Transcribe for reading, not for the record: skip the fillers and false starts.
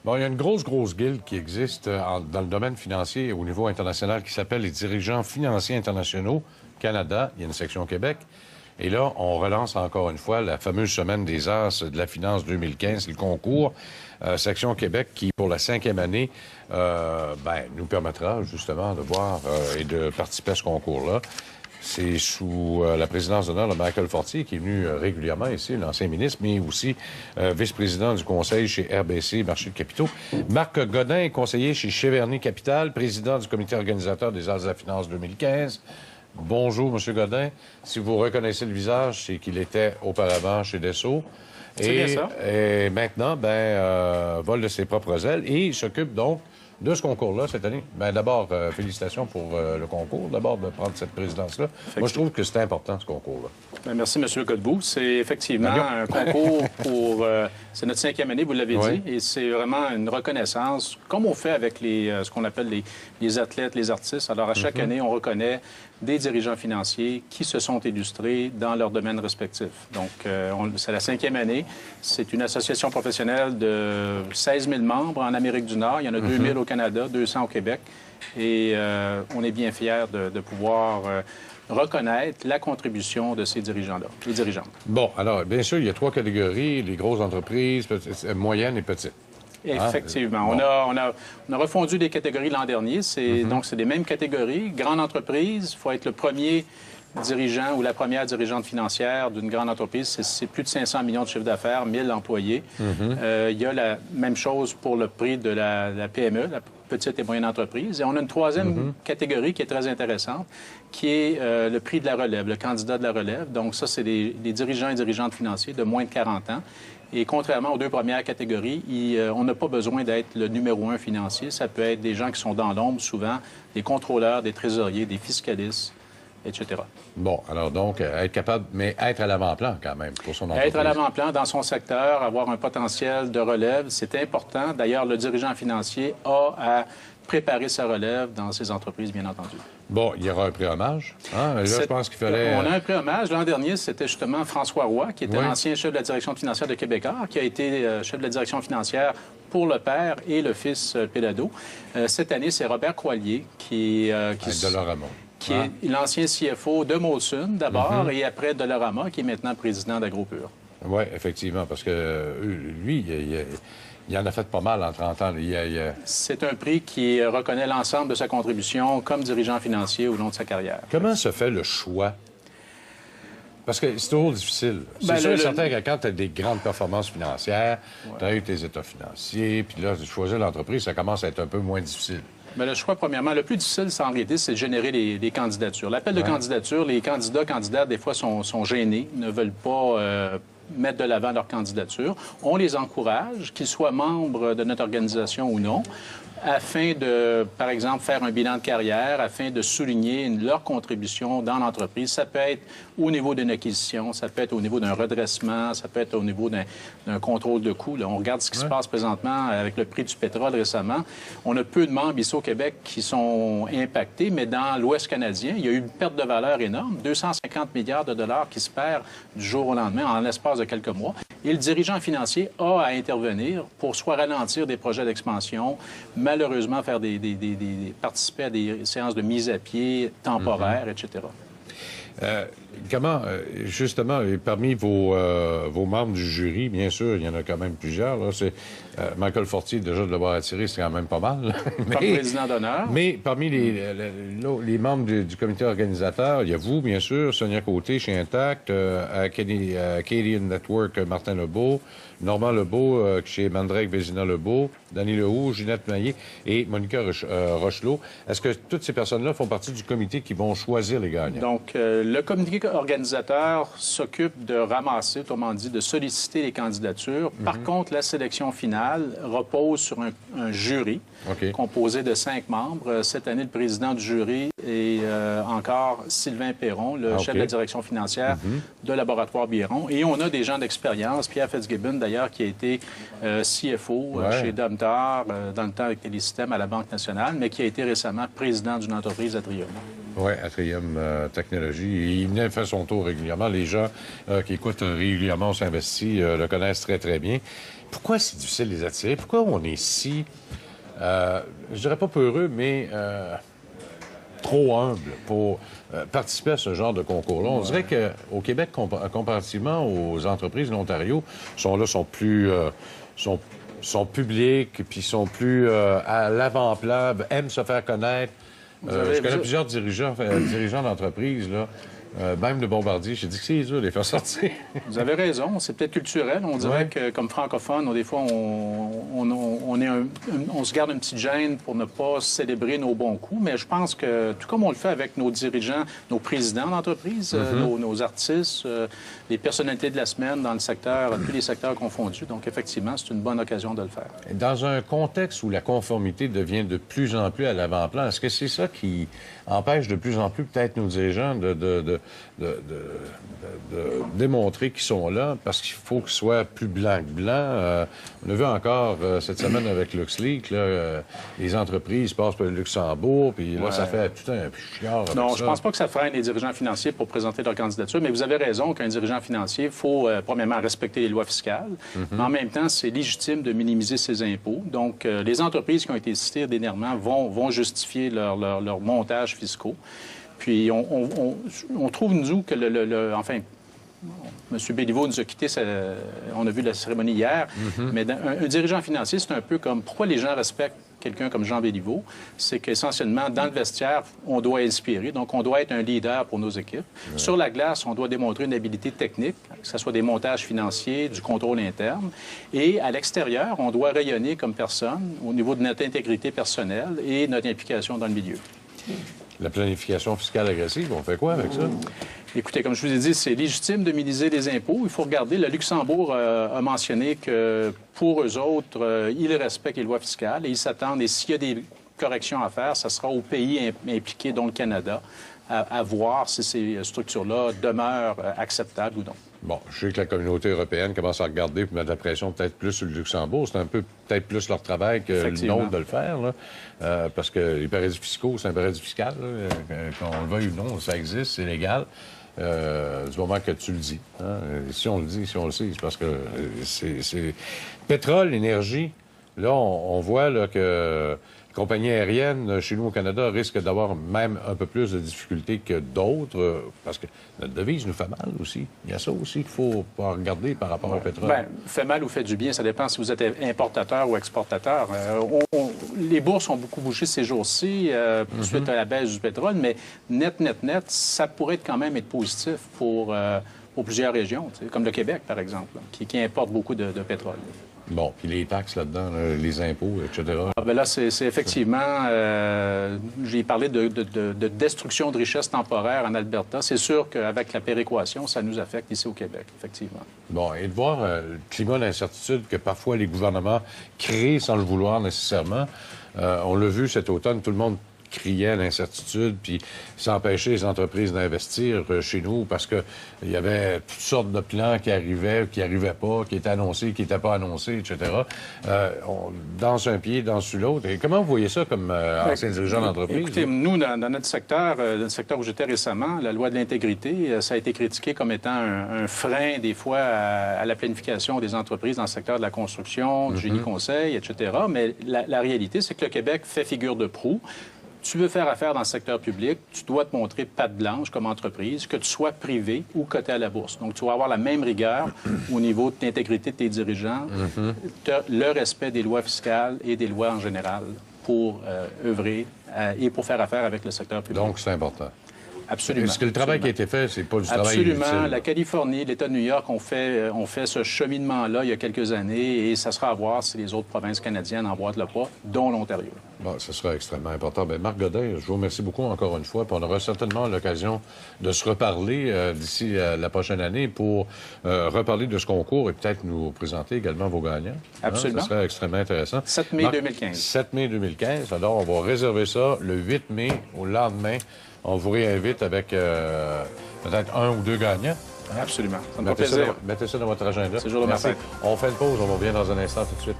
Bon, il y a une grosse guilde qui existe dans le domaine financier au niveau international qui s'appelle les dirigeants financiers internationaux Canada. Il y a une section Québec. Et là, on relance encore une fois la fameuse semaine des As de la finance 2015, le concours. Section Québec qui, pour la 5e année, nous permettra justement de voir et de participer à ce concours-là. C'est sous la présidence d'honneur de Michael Fortier, qui est venu régulièrement ici, l'ancien ministre, mais aussi vice-président du conseil chez RBC, Marché de capitaux. Marc Godin, conseiller chez Cheverny Capital, président du comité organisateur des As de la finance 2015. Bonjour, M. Godin. Si vous reconnaissez le visage, c'est qu'il était auparavant chez Dassault. C'est bien ça. Et maintenant, vole de ses propres ailes et il s'occupe donc de ce concours-là cette année. D'abord, félicitations pour le concours, d'abord de prendre cette présidence-là. Moi, je trouve que c'est important, ce concours-là. Merci, M. Godbout. C'est effectivement un concours pour... c'est notre 5e année, vous l'avez dit, et c'est vraiment une reconnaissance, comme on fait avec ce qu'on appelle les athlètes, les artistes. Alors, à chaque année, on reconnaît des dirigeants financiers qui se sont illustrés dans leur domaine respectif. Donc, c'est la 5e année. C'est une association professionnelle de 16 000 membres en Amérique du Nord. Il y en a 2 000 au Canada, 200 au Québec. Et on est bien fiers de pouvoir reconnaître la contribution de ces dirigeants-là, les dirigeantes. Bon, alors, bien sûr, il y a 3 catégories, les grosses entreprises, moyennes et petites. Effectivement. Bon. On a refondu des catégories l'an dernier. Donc, c'est les mêmes catégories. Grande entreprise, il faut être le premier dirigeant ou la première dirigeante financière d'une grande entreprise. C'est plus de 500 millions de chiffre d'affaires, 1000 employés. Il y a la même chose pour le prix de la PME, la petite et moyenne entreprise. Et on a une troisième catégorie qui est très intéressante, qui est le prix de la relève, le candidat de la relève. Donc, ça, c'est des dirigeants et dirigeantes financiers de moins de 40 ans. Et contrairement aux 2 premières catégories, on n'a pas besoin d'être le numéro 1 financier. Ça peut être des gens qui sont dans l'ombre, souvent, des contrôleurs, des trésoriers, des fiscalistes, etc. Bon, alors donc, être capable, mais être à l'avant-plan quand même pour son entreprise. Être à l'avant-plan dans son secteur, avoir un potentiel de relève, c'est important. D'ailleurs, le dirigeant financier a à préparer sa relève dans ses entreprises, bien entendu. Bon, il y aura un prix hommage. Là, je pense qu'il fallait... On a un prix hommage. L'an dernier, c'était justement François Roy, qui était l'ancien chef de la direction financière de Québécois, qui a été chef de la direction financière pour le père et le fils Péladeau. Cette année, c'est Robert Coilier qui Dollarama. Qui est l'ancien CFO de Molson, d'abord, et après Dollarama, qui est maintenant président d'AgroPure. Oui, effectivement, parce que lui, il en a fait pas mal en 30 ans. C'est un prix qui reconnaît l'ensemble de sa contribution comme dirigeant financier au long de sa carrière. Comment se fait le choix? Parce que c'est toujours difficile. C'est sûr et certain que quand tu as des grandes performances financières, tu as eu tes états financiers, puis là, choisir l'entreprise, ça commence à être un peu moins difficile. Mais le choix, premièrement, le plus difficile, en réalité, c'est de générer les candidatures. L'appel de candidature, les candidates, des fois, sont gênés, ne veulent pas mettre de l'avant leur candidature. On les encourage, qu'ils soient membres de notre organisation ou non, afin de, par exemple, faire un bilan de carrière, afin de souligner leur contribution dans l'entreprise. Ça peut être au niveau d'une acquisition, ça peut être au niveau d'un redressement, ça peut être au niveau d'un contrôle de coûts. Là, on regarde ce qui se passe présentement avec le prix du pétrole récemment. On a peu de membres ici au Québec qui sont impactés, mais dans l'Ouest canadien, il y a eu une perte de valeur énorme, 250 milliards de dollars qui se perdent du jour au lendemain en l'espace de quelques mois. Et le dirigeant financier a à intervenir pour soit ralentir des projets d'expansion, malheureusement faire participer à des séances de mise à pied temporaires, etc. Comment, justement, parmi vos membres du jury, bien sûr, il y en a quand même plusieurs, là, c'est Michael Fortier, déjà de l'avoir attiré, c'est quand même pas mal. Comme président d'honneur. Mais parmi les membres du comité organisateur, il y a vous, bien sûr, Sonia Côté chez Intact, Canadian Network, Martin Lebeau, Normand Lebeau chez Mandrake Vézina Lebeau, Danny Lehoux, Ginette Maillé et Monica Rochelot. Est-ce que toutes ces personnes-là font partie du comité qui vont choisir les gagnants? Donc, le comité organisateur s'occupe de ramasser, autrement dit, de solliciter les candidatures. Par contre, la sélection finale repose sur un jury composé de 5 membres. Cette année, le président du jury est encore Sylvain Perron, le chef de la direction financière de Laboratoire Biron. Et on a des gens d'expérience. Pierre Fitzgibbon, d'ailleurs, qui a été CFO chez Domtar, dans le temps avec Télésystème à la Banque nationale, mais qui a été récemment président d'une entreprise à Trium. Oui, Atrium Technologies. Il venait faire son tour régulièrement. Les gens qui écoutent régulièrement s'investit le connaissent très, très bien. pourquoi c'est difficile de les attirer? Pourquoi on est si, je dirais pas peureux, mais trop humble pour participer à ce genre de concours-là? On dirait qu'au Québec, comparativement aux entreprises de l'Ontario, sont publics, puis sont plus à l'avant-plan, aiment se faire connaître. Je connais plusieurs dirigeants d'entreprises, là. Même de Bombardier, j'ai dit que c'est dur de les faire sortir. Vous avez raison, c'est peut-être culturel. On dirait que, comme francophone, des fois, on se garde une petite gêne pour ne pas célébrer nos bons coups. Mais je pense que, tout comme on le fait avec nos dirigeants, nos présidents d'entreprise, nos artistes, les personnalités de la semaine dans le secteur, tous les secteurs confondus. Donc, effectivement, c'est une bonne occasion de le faire. Dans un contexte où la conformité devient de plus en plus à l'avant-plan, est-ce que c'est ça qui empêche de plus en plus peut-être nos dirigeants de démontrer qu'ils sont là, parce qu'il faut qu'ils soient plus blancs que blancs. On a vu encore cette semaine avec LuxLeak, les entreprises passent par le Luxembourg, puis là, ça fait tout un chiard. Non, je pense pas que ça freine les dirigeants financiers pour présenter leur candidature, mais vous avez raison qu'un dirigeant financier, il faut, premièrement, respecter les lois fiscales, mais en même temps, c'est légitime de minimiser ses impôts. Donc, les entreprises qui ont été citées dernièrement vont justifier leur montage fiscaux. Puis, on trouve, nous, que enfin, M. Béliveau nous a quittés, on a vu la cérémonie hier, mais un dirigeant financier, c'est un peu comme pourquoi les gens respectent quelqu'un comme Jean Béliveau, c'est qu'essentiellement, dans le vestiaire, on doit inspirer, donc on doit être un leader pour nos équipes. Sur la glace, on doit démontrer une habileté technique, que ce soit des montages financiers, du contrôle interne. Et à l'extérieur, on doit rayonner comme personne au niveau de notre intégrité personnelle et notre implication dans le milieu. La planification fiscale agressive, on fait quoi avec ça? Écoutez, comme je vous ai dit, c'est légitime de minimiser les impôts. Il faut regarder, le Luxembourg a mentionné que pour eux autres, ils respectent les lois fiscales et ils s'attendent. Et s'il y a des corrections à faire, ça sera aux pays impliqués, dont le Canada, à voir si ces structures-là demeurent acceptables ou non. Bon, je sais que la communauté européenne commence à regarder et mettre de la pression peut-être plus sur le Luxembourg. C'est un peu peut-être plus leur travail que le nôtre de le faire, là. Parce que les paradis fiscaux, c'est un paradis fiscal. Qu'on le veuille ou non, ça existe, c'est légal. Du moment que tu le dis. Hein? Si on le dit, si on le sait, c'est parce que c'est... Pétrole, énergie, là, on voit là, que les compagnies aériennes chez nous au Canada risquent d'avoir même un peu plus de difficultés que d'autres, parce que notre devise nous fait mal aussi. Il y a ça aussi qu'il faut pas regarder par rapport au pétrole. Bien, fait mal ou fait du bien, ça dépend si vous êtes importateur ou exportateur. Les bourses ont beaucoup bougé ces jours-ci suite à la baisse du pétrole, mais net, ça pourrait quand même être positif pour plusieurs régions, comme le Québec, par exemple, qui importe beaucoup de pétrole. Bon, puis les taxes là-dedans, les impôts, etc. Ah, bien là, c'est effectivement... j'ai parlé de destruction de richesses temporaires en Alberta. C'est sûr qu'avec la péréquation, ça nous affecte ici au Québec, effectivement. Bon, et de voir le climat d'incertitude que parfois les gouvernements créent sans le vouloir nécessairement. On l'a vu cet automne, tout le monde criait à l'incertitude, puis ça empêchait les entreprises d'investir chez nous parce qu'il y avait toutes sortes de plans qui arrivaient pas, qui étaient annoncés, qui n'étaient pas annoncés, etc. On danse un pied, danse sur l'autre. Et comment vous voyez ça comme ancien dirigeant d'entreprise? Écoutez, nous, dans notre secteur, le secteur où j'étais récemment, la loi de l'intégrité, ça a été critiqué comme étant un frein, des fois, à la planification des entreprises dans le secteur de la construction, du génie conseil, etc. Mais la réalité, c'est que le Québec fait figure de proue. Tu veux faire affaire dans le secteur public, tu dois te montrer patte blanche comme entreprise, que tu sois privé ou coté à la bourse. Donc, tu vas avoir la même rigueur au niveau de l'intégrité de tes dirigeants, le respect des lois fiscales et des lois en général pour œuvrer et pour faire affaire avec le secteur public. Donc, c'est important. Absolument. Est-ce que le travail qui a été fait, c'est pas du travail inutile? Absolument. La Californie, l'État de New York ont fait ce cheminement-là il y a quelques années et ça sera à voir si les autres provinces canadiennes emboîtent le pas, dont l'Ontario. Bon, ce sera extrêmement important. Bien, Marc Godin, je vous remercie beaucoup encore une fois. Puis on aura certainement l'occasion de se reparler d'ici la prochaine année pour reparler de ce concours et peut-être nous présenter également vos gagnants. Absolument. Ce serait extrêmement intéressant. 7 mai 2015. 7 mai 2015. Alors, on va réserver ça le 8 mai au lendemain. On vous réinvite avec peut-être 1 ou 2 gagnants. Absolument. Ça me fait plaisir. Mettez ça dans votre agenda. C'est jour de Merci. ma fête. On fait une pause. On revient dans un instant tout de suite.